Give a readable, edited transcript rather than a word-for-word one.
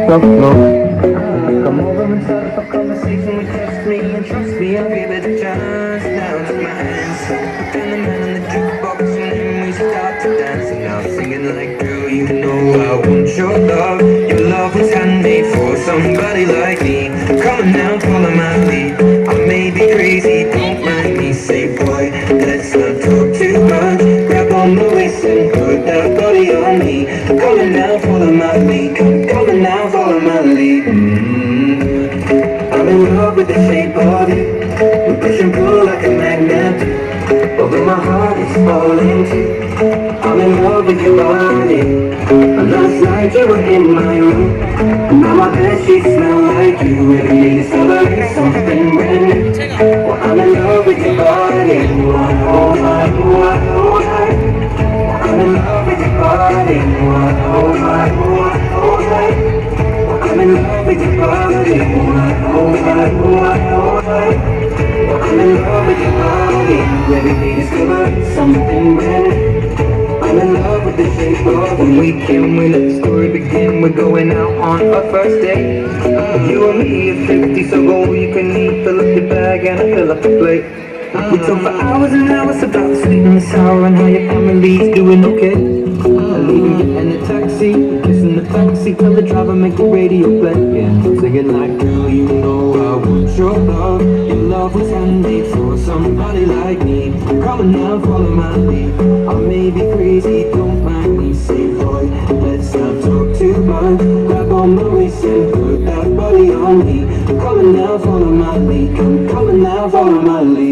so close. Come over and start up a conversation with just me, and trust me, I'll give it a chance. Now take my hands, put down the man on the jukebox, and then we start to dance. And now I'm singing like, girl, you know I want your love. Your love was handmade for somebody like me. Come on now, follow my lead. I may be crazy, don't mind me. Say, boy, let's not talk too much. Grab on the waist and put that body on me. Come on now, follow my lead. Come on now, follow my lead. I'm in love with the shape of you. We push and pull like a magnet. Although my heart is falling too. I'm in love with your body. Last night you were in my room. Now my bedsheets smell like you. Every day discovering something brand new. Well, I'm in love with your body. Oh my, oh my. I'm in love with your body. Oh my, oh my. I'm in love with your body. Oh my, oh my. I'm in love with your body. Every day discovering something brand new. I'm in love with the shape of when we can, we let the story begin. We're going out on our first date. You and me is 50, so go you can eat. Fill up your bag and I fill up the plate. We talk for hours and hours about sweet and sour and how your family's doing okay. Leaving you in the taxi, kissing the backseat, tell the driver make the radio play. Yeah, singing like, girl, you know I want your love. Your love was handmade for somebody like me. Come on now, follow my lead. I may be crazy, don't mind me. Say, boy, let's not talk too much. Grab on my waist and put that body on me. Come on now, follow my lead. Come on now, follow my lead.